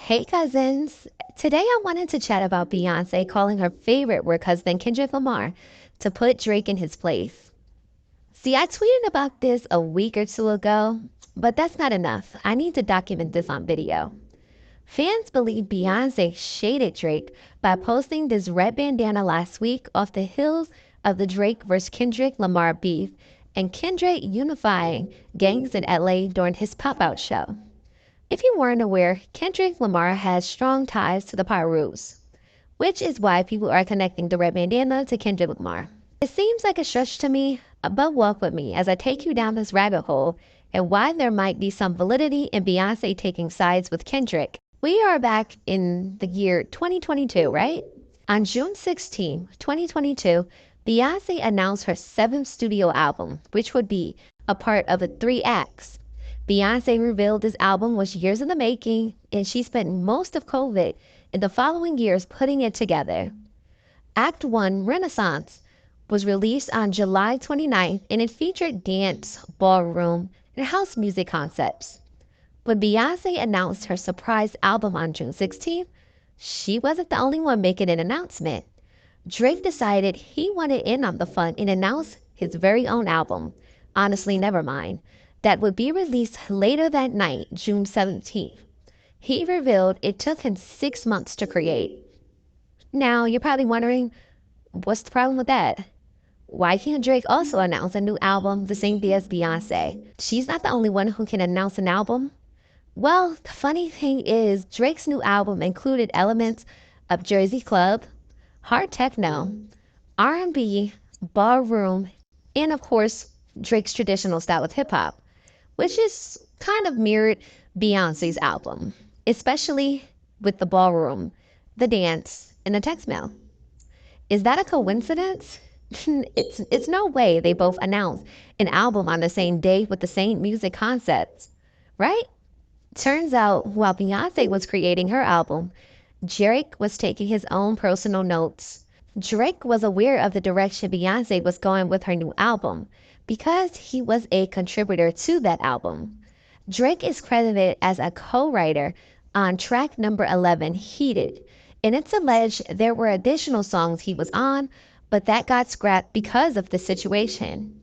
Hey cousins! Today I wanted to chat about Beyonce calling her favorite work husband Kendrick Lamar to put Drake in his place. See, I tweeted about this a week or two ago, but that's not enough. I need to document this on video. Fans believe Beyonce shaded Drake by posting this red bandana last week off the heels of the Drake vs. Kendrick Lamar beef and Kendrick unifying gangs in LA during his pop-out show. If you weren't aware, Kendrick Lamar has strong ties to the Pyrus, which is why people are connecting the red bandana to Kendrick Lamar. It seems like a stretch to me, but walk with me as I take you down this rabbit hole and why there might be some validity in Beyonce taking sides with Kendrick. We are back in the year 2022, right? On June 16, 2022, Beyonce announced her seventh studio album, which would be a part of a three acts. Beyonce revealed this album was years in the making, and she spent most of COVID and the following years putting it together. Act 1, Renaissance, was released on July 29th, and it featured dance, ballroom, and house music concepts. When Beyonce announced her surprise album on June 16th, she wasn't the only one making an announcement. Drake decided he wanted in on the fun and announced his very own album, Honestly Nevermind, that would be released later that night, June 17th. He revealed it took him 6 months to create. Now, you're probably wondering, what's the problem with that? Why can't Drake also announce a new album the same day as Beyonce? She's not the only one who can announce an album. Well, the funny thing is, Drake's new album included elements of Jersey Club, hard techno, R&B, ballroom, and of course, Drake's traditional style of hip hop, which is kind of mirrored Beyonce's album, especially with the ballroom, the dance, and the text mail. Is that a coincidence? It's no way they both announced an album on the same day with the same music concepts, right? Turns out, while Beyonce was creating her album, Drake was taking his own personal notes. Drake was aware of the direction Beyonce was going with her new album because he was a contributor to that album. Drake is credited as a co-writer on track number 11, Heated, and it's alleged there were additional songs he was on, but that got scrapped because of the situation.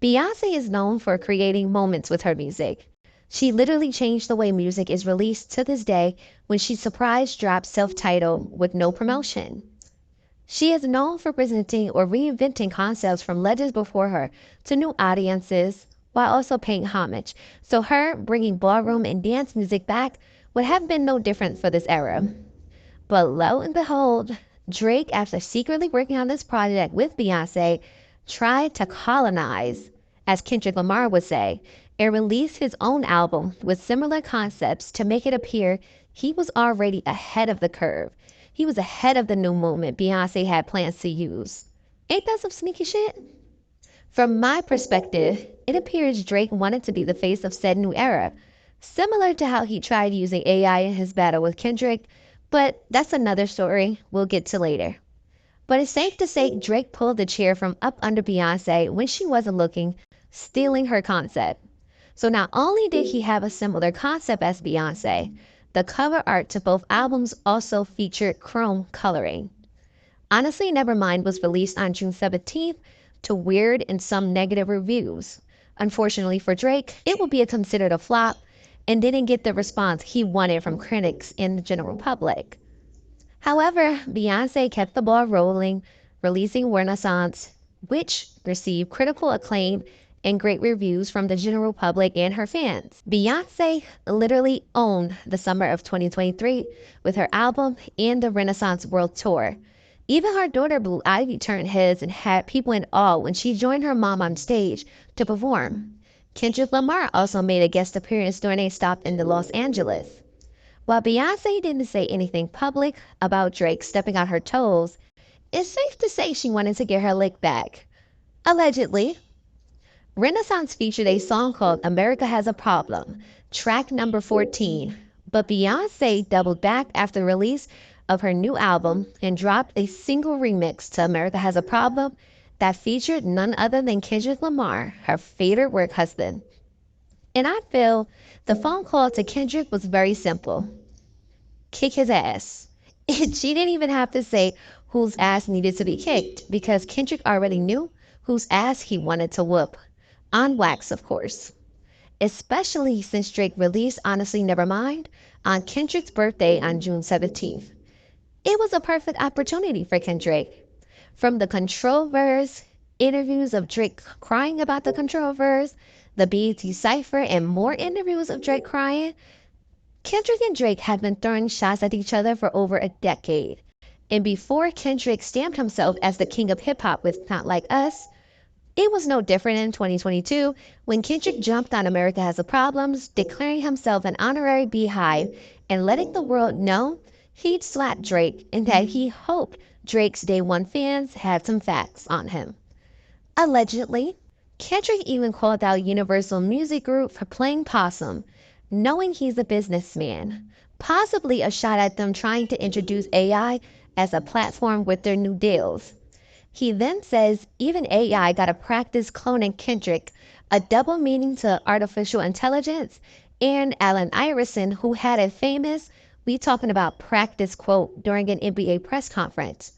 Beyonce is known for creating moments with her music. She literally changed the way music is released to this day when she surprise dropped self-titled with no promotion. She is known for presenting or reinventing concepts from legends before her to new audiences while also paying homage. So her bringing ballroom and dance music back would have been no different for this era. But lo and behold, Drake, after secretly working on this project with Beyonce, tried to colonize, as Kendrick Lamar would say, and release his own album with similar concepts to make it appear he was already ahead of the curve. He was ahead of the new movement Beyonce had plans to use. Ain't that some sneaky shit? From my perspective, it appears Drake wanted to be the face of said new era, similar to how he tried using AI in his battle with Kendrick, but that's another story we'll get to later. But it's safe to say Drake pulled the chair from up under Beyonce when she wasn't looking, stealing her concept. So not only did he have a similar concept as Beyonce, the cover art to both albums also featured chrome coloring. Honestly Nevermind was released on June 17th to weird and some negative reviews. Unfortunately for Drake, it will be considered a flop and didn't get the response he wanted from critics and the general public. However, Beyonce kept the ball rolling, releasing Renaissance, which received critical acclaim and great reviews from the general public and her fans. Beyonce literally owned the summer of 2023 with her album and the Renaissance World Tour. Even her daughter Blue Ivy turned heads and had people in awe when she joined her mom on stage to perform. Kendrick Lamar also made a guest appearance during a stop in Los Angeles. While Beyonce didn't say anything public about Drake stepping on her toes, it's safe to say she wanted to get her lick back. Allegedly. Renaissance featured a song called America Has a Problem, track number 14, but Beyonce doubled back after the release of her new album and dropped a single remix to America Has a Problem that featured none other than Kendrick Lamar, her favorite work husband. And I feel the phone call to Kendrick was very simple. kick his ass. And she didn't even have to say whose ass needed to be kicked because Kendrick already knew whose ass he wanted to whoop. On wax, of course. Especially since Drake released Honestly Nevermind on Kendrick's birthday on June 17th. It was a perfect opportunity for Kendrick. From the control verse, interviews of Drake crying about the control verse, the BET Cypher, and more interviews of Drake crying, Kendrick and Drake have been throwing shots at each other for over a decade. And before Kendrick stamped himself as the king of hip hop with Not Like Us, it was no different in 2022 when Kendrick jumped on America Has a Problems, declaring himself an honorary beehive and letting the world know he'd slap Drake and that he hoped Drake's Day One fans had some facts on him. Allegedly, Kendrick even called out Universal Music Group for playing possum, knowing he's a businessman, possibly a shot at them trying to introduce AI as a platform with their new deals. He then says even AI got to practice cloning Kendrick, a double meaning to artificial intelligence, and Allen Iverson, who had a famous "we talking about practice" quote during an NBA press conference.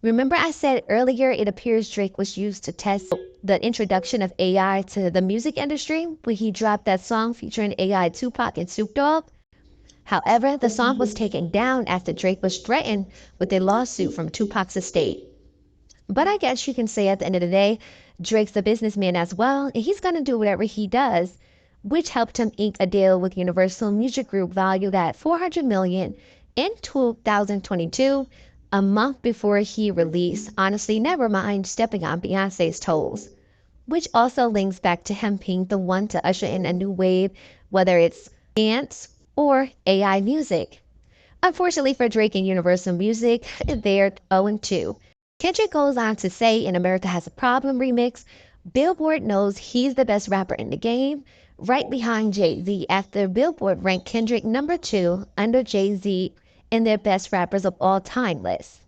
Remember I said earlier it appears Drake was used to test the introduction of AI to the music industry when he dropped that song featuring AI Tupac and Snoop Dogg? However, the song was taken down after Drake was threatened with a lawsuit from Tupac's estate. But I guess you can say at the end of the day, Drake's a businessman as well, and he's going to do whatever he does, which helped him ink a deal with Universal Music Group valued at $400 million in 2022, a month before he released Honestly Nevermind, stepping on Beyoncé's toes, which also links back to him being the one to usher in a new wave, whether it's dance or AI music. Unfortunately for Drake and Universal Music, they're 0-2. Kendrick goes on to say in America Has a Problem remix, Billboard knows he's the best rapper in the game, right behind Jay-Z after Billboard ranked Kendrick number 2 under Jay-Z in their best rappers of all time list.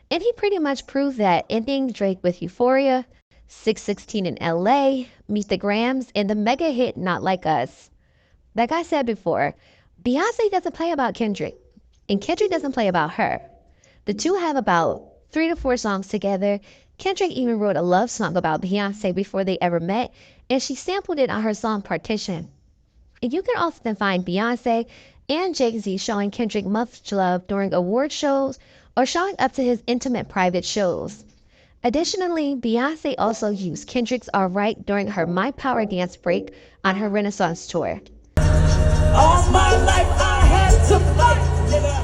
And he pretty much proved that, ending Drake with Euphoria, 616 in LA, Meet the Grams, and the mega hit Not Like Us. Like I said before, Beyoncé doesn't play about Kendrick, and Kendrick doesn't play about her. The two have about 3 to 4 songs together. Kendrick even wrote a love song about Beyoncé before they ever met, and she sampled it on her song Partition. And you can often find Beyoncé and Jay-Z showing Kendrick much love during award shows or showing up to his intimate private shows. Additionally, Beyoncé also used Kendrick's Alright during her My Power dance break on her Renaissance tour. All my life I had to fight, nigga.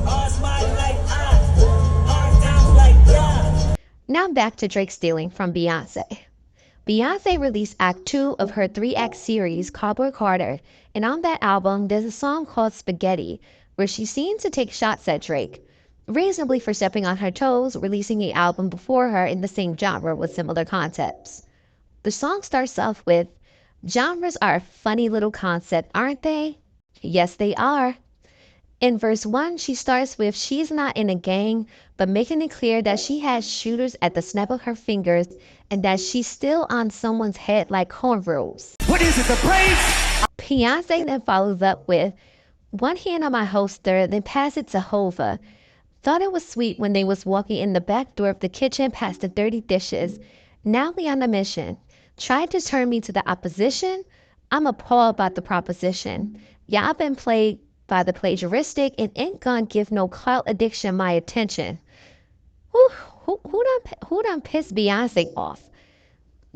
All my life hard times like that. Now back to Drake stealing from Beyoncé. Beyoncé released Act 2 of her 3-act series, Cowboy Carter, and on that album there's a song called Spaghetti, where she seemed to take shots at Drake, reasonably for stepping on her toes, releasing an album before her in the same genre with similar concepts. The song starts off with, "Genres are a funny little concept, aren't they?" Yes, they are. In verse 1, she starts with she's not in a gang, but making it clear that she has shooters at the snap of her fingers and that she's still on someone's head like cornrows. What is it, the praise? Beyoncé then follows up with, "One hand on my holster, then pass it to Hova. Thought it was sweet when they was walking in the back door of the kitchen past the dirty dishes. Now we on a mission. Tried to turn me to the opposition? I'm appalled by the proposition. Y'all been played by the plagiaristic and ain't gonna give no clout addiction my attention." Who done pissed Beyoncé off?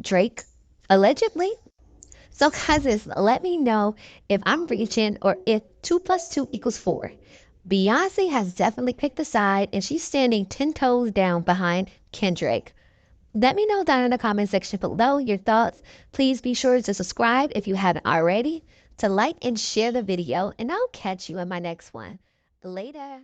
Drake? Allegedly? So cousins, let me know if I'm reaching or if 2 + 2 = 4. Beyoncé has definitely picked a side and she's standing 10 toes down behind Kendrick. Let me know down in the comment section below your thoughts. Please be sure to subscribe if you haven't already, to like and share the video, and I'll catch you in my next one. Later.